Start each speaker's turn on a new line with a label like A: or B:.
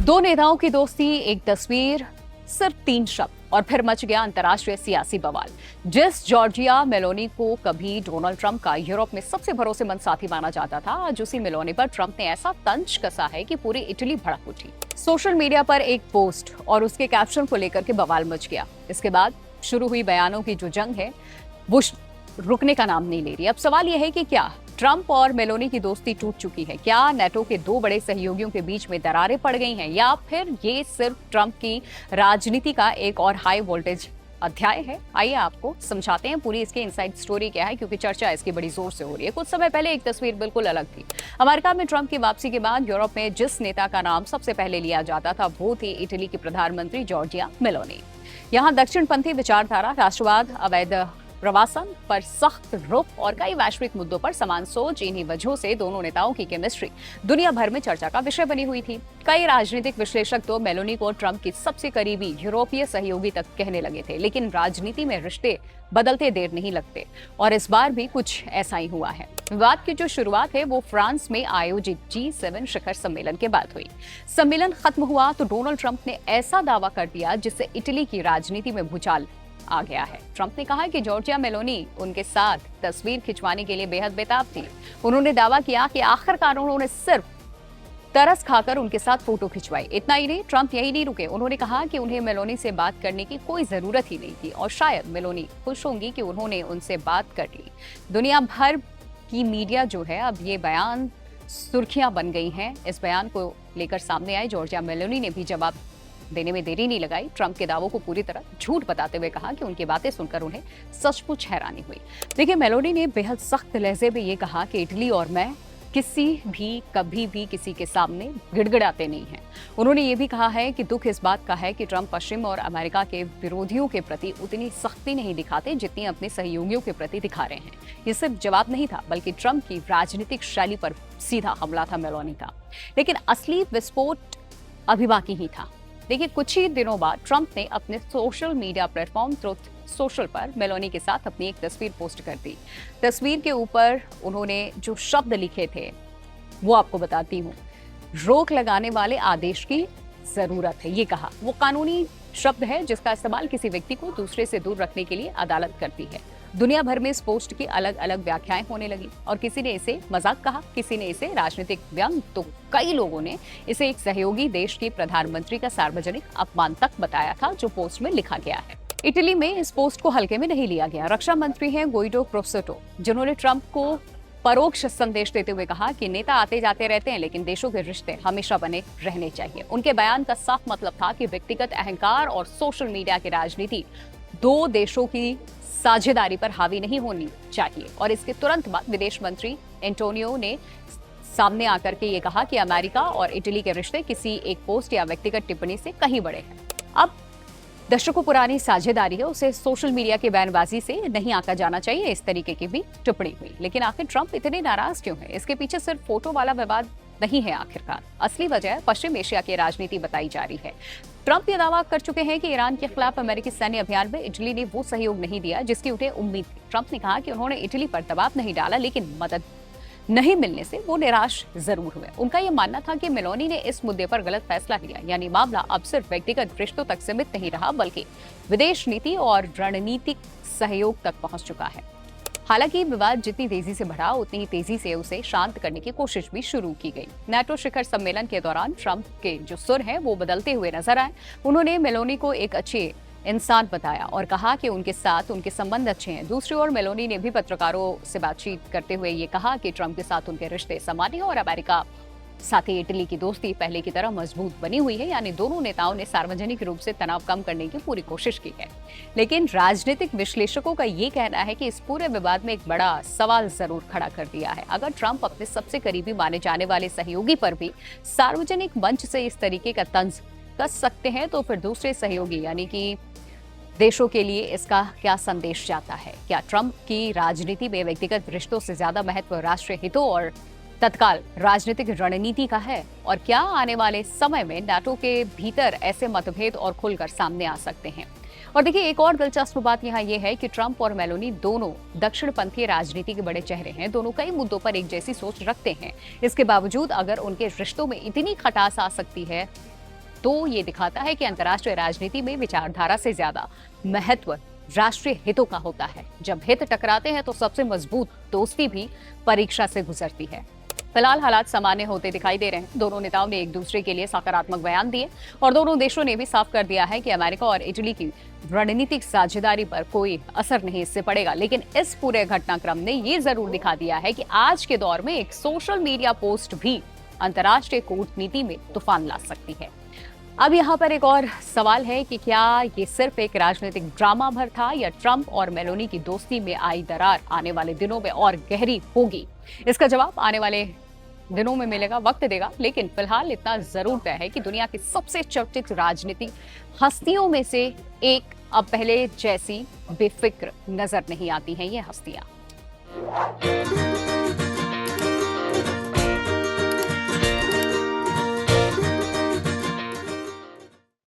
A: दो नेताओं की दोस्ती, एक तस्वीर, सिर्फ 3 शब्द और फिर मच गया अंतर्राष्ट्रीय सियासी बवाल। जिस जॉर्जिया मेलोनी को कभी डोनाल्ड ट्रंप का यूरोप में सबसे भरोसेमंद साथी माना जाता था, आज उसी मेलोनी पर ट्रंप ने ऐसा तंज कसा है कि पूरी इटली भड़क उठी। सोशल मीडिया पर एक पोस्ट और उसके कैप्शन को लेकर के बवाल मच गया। इसके बाद शुरू हुई बयानों की जो जंग है वो रुकने का नाम नहीं ले रही। अब सवाल यह है कि क्या ट्रंप और मेलोनी की दोस्ती टूट चुकी है? क्या नेटो के दो बड़े सहयोगियों के बीच में दरारें पड़ गई हैं, या फिर ये सिर्फ ट्रंप की राजनीति का एक और हाई वोल्टेज अध्याय है? आइए आपको समझाते हैं पूरी इसकी इनसाइड स्टोरी क्या है, क्योंकि चर्चा इसकी बड़ी जोर से हो रही है। कुछ समय पहले एक तस्वीर बिल्कुल अलग थी। अमेरिका में ट्रंप की वापसी के बाद यूरोप में जिस नेता का नाम सबसे पहले लिया जाता था वो थी इटली की प्रधानमंत्री जॉर्जिया मेलोनी। यहाँ दक्षिणपंथी विचारधारा, राष्ट्रवाद, अवैध प्रवासन पर सख्त रुख और कई वैश्विक मुद्दों पर समान सोच, इन्हीं वजहों से दोनों नेताओं की केमिस्ट्री दुनिया भर में चर्चा का विषय बनी हुई थी। कई राजनीतिक विश्लेषक तो मेलोनी को ट्रंप की सबसे करीबी यूरोपीय सहयोगी तक कहने लगे थे, लेकिन राजनीति में रिश्ते बदलते देर नहीं लगते और इस बार भी कुछ ऐसा ही हुआ है। विवाद की जो शुरुआत है वो फ्रांस में आयोजित G7 शिखर सम्मेलन के बाद हुई। सम्मेलन खत्म हुआ तो डोनाल्ड ट्रंप ने ऐसा दावा कर दिया जिससे इटली की राजनीति में भूचाल आ गया है। ट्रंप ने कहा कि जॉर्जिया मेलोनी उनके साथ तस्वीर खिंचवाने के लिए बेहद बेताब थी। उन्होंने दावा किया कि आखिरकार उन्होंने सिर्फ तरस खाकर उनके साथ फोटो खिंचवाई। इतना ही नहीं, ट्रंप यही नहीं रुके। उन्होंने कहा कि उन्हें मेलोनी से बात करने की कोई जरूरत ही नहीं थी और शायद मेलोनी खुश होंगी कि उन्होंने उनसे बात कर ली। दुनिया भर की मीडिया जो है अब ये बयान सुर्खियां बन गई हैं। इस बयान को लेकर सामने आए जॉर्जिया मेलोनी ने भी जवाब देने में देरी नहीं लगाई। ट्रंप के दावों को पूरी तरह झूठ बताते हुए कहा कि उनकी बातें सुनकर उन्हें सचमुच हैरानी हुई। देखिए, मेलोनी ने बेहद सख्त लहजे में ये कहा कि इटली और मैं किसी भी कभी भी किसी के सामने गिड़गिड़ाते नहीं हैं। उन्होंने ये भी कहा है कि दुख इस बात का है कि ट्रंप पश्चिम और अमेरिका के विरोधियों के प्रति उतनी सख्ती नहीं दिखाते जितनी अपने सहयोगियों के प्रति दिखा रहे हैं। ये सिर्फ जवाब नहीं था, बल्कि ट्रंप की राजनीतिक शैली पर सीधा हमला था मेलोनी का। लेकिन असली विस्फोट अभी बाकी ही था। देखिए, कुछ ही दिनों बाद ट्रंप ने अपने social media platform truth social पर मेलोनी के साथ अपनी एक तस्वीर पोस्ट कर दी। तस्वीर के ऊपर उन्होंने जो शब्द लिखे थे वो आपको बताती हूँ। रोक लगाने वाले आदेश की जरूरत है, ये कहा। वो कानूनी शब्द है जिसका इस्तेमाल किसी व्यक्ति को दूसरे से दूर रखने के लिए अदालत करती है। दुनिया भर में इस पोस्ट की अलग अलग व्याख्याएं होने लगी और किसी ने इसे मजाक कहा, किसी ने इसे राजनीतिक व्यंग, तो कई लोगों ने इसे एक सहयोगी देश के प्रधानमंत्री का सार्वजनिक अपमान तक बताया था, जो पोस्ट में लिखा गया है। इटली में इस पोस्ट को हल्के में नहीं लिया गया। रक्षा मंत्री हैं गुइडो क्रोसेटो, जिन्होंने ट्रंप को परोक्ष संदेश देते हुए कहा कि नेता आते जाते रहते हैं, लेकिन देशों के रिश्ते हमेशा बने रहने चाहिए। उनके बयान का साफ मतलब था कि व्यक्तिगत अहंकार और सोशल मीडिया की राजनीति दो देशों की साझेदारी पर हावी नहीं होनी चाहिए। और इसके तुरंत बाद विदेश मंत्री एंटोनियो ने सामने आकर के ये कहा कि अमेरिका और इटली के रिश्ते किसी एक पोस्ट या व्यक्तिगत टिप्पणी से कहीं बड़े हैं। अब दशकों पुरानी साझेदारी है, उसे सोशल मीडिया की बयानबाजी से नहीं आंका जाना चाहिए। इस तरीके की भी टिप्पणी हुई। लेकिन आखिर ट्रंप इतने नाराज क्यों है? इसके पीछे सिर्फ फोटो वाला विवाद नहीं है। आखिरकार असली वजह पश्चिम एशिया की राजनीति बताई जा रही है। ट्रंप ये दावा कर चुके हैं कि ईरान के खिलाफ अमेरिकी सैन्य अभियान में इटली ने वो सहयोग नहीं दिया जिसकी उन्हें उम्मीद थी। ट्रंप ने कहा कि उन्होंने इटली पर दबाव नहीं डाला, लेकिन मदद नहीं मिलने से वो निराश जरूर हुए। उनका ये मानना था कि मेलोनी ने इस मुद्दे पर गलत फैसला लिया, यानी मामला अब सिर्फ व्यक्तिगत रिश्तों तक सीमित नहीं रहा, बल्कि विदेश नीति और रणनीतिक सहयोग तक पहुंच चुका है। हालांकि विवाद जितनी तेजी से बढ़ा, उतनी ही तेजी से उसे शांत करने की कोशिश भी शुरू की गई। नेटो शिखर सम्मेलन के दौरान ट्रंप के जो सुर हैं वो बदलते हुए नजर आए। उन्होंने मेलोनी को एक अच्छे इंसान बताया और कहा कि उनके साथ उनके संबंध अच्छे हैं। दूसरी ओर मेलोनी ने भी पत्रकारों से बातचीत करते हुए ये कहा कि ट्रंप के साथ उनके रिश्ते सामान्य और अमेरिका साथ ही इटली की दोस्ती पहले की तरह मजबूत बनी हुई है। यानी दोनों नेताओं ने सार्वजनिक रूप से तनाव कम करने की पूरी कोशिश की है। लेकिन राजनीतिक विश्लेषकों का ये कहना है कि इस पूरे विवाद में एक बड़ा सवाल जरूर खड़ा कर दिया है। अगर ट्रंप अपने सबसे करीबी माने जाने वाले सहयोगी पर भी सार्वजनिक मंच से इस तरीके का तंज कस सकते हैं, तो फिर दूसरे सहयोगी यानी कि देशों के लिए इसका क्या संदेश जाता है? क्या ट्रंप की राजनीति में व्यक्तिगत रिश्तों से ज्यादा महत्व राष्ट्रीय हितों और तत्काल राजनीतिक रणनीति का है? और क्या आने वाले समय में नाटो के भीतर ऐसे मतभेद और खुलकर सामने आ सकते हैं? और देखिए, एक और दिलचस्प बात यहाँ ये है कि ट्रंप और मेलोनी दोनों दक्षिणपंथी राजनीति के बड़े चेहरे हैं। दोनों कई मुद्दों पर एक जैसी सोच रखते हैं। इसके बावजूद अगर उनके रिश्तों में इतनी खटास आ सकती है तो ये दिखाता है कि अंतर्राष्ट्रीय राजनीति में विचारधारा से ज्यादा महत्व राष्ट्रीय हितों का होता है। जब हित टकराते हैं तो सबसे मजबूत दोस्ती भी परीक्षा से गुजरती है। फिलहाल हालात सामान्य होते दिखाई दे रहे हैं। दोनों नेताओं ने एक दूसरे के लिए सकारात्मक बयान दिए और दोनों देशों ने भी साफ कर दिया है कि अमेरिका और इटली की रणनीतिक साझेदारी पर कोई असर नहीं इससे पड़ेगा। लेकिन इस पूरे घटनाक्रम ने ये जरूर दिखा दिया है कि आज के दौर में एक सोशल मीडिया पोस्ट भी अंतर्राष्ट्रीय कूटनीति में तूफान ला सकती है। अब यहाँ पर एक और सवाल है कि क्या ये सिर्फ एक राजनीतिक ड्रामा भर था या ट्रंप और मेलोनी की दोस्ती में आई दरार आने वाले दिनों में और गहरी होगी? इसका जवाब आने वाले दिनों में मिलेगा, वक्त देगा। लेकिन फिलहाल इतना जरूर तय है कि दुनिया की सबसे चर्चित राजनीतिक हस्तियों में से एक अब पहले जैसी बेफिक्र नजर नहीं आती हैं ये हस्तियां।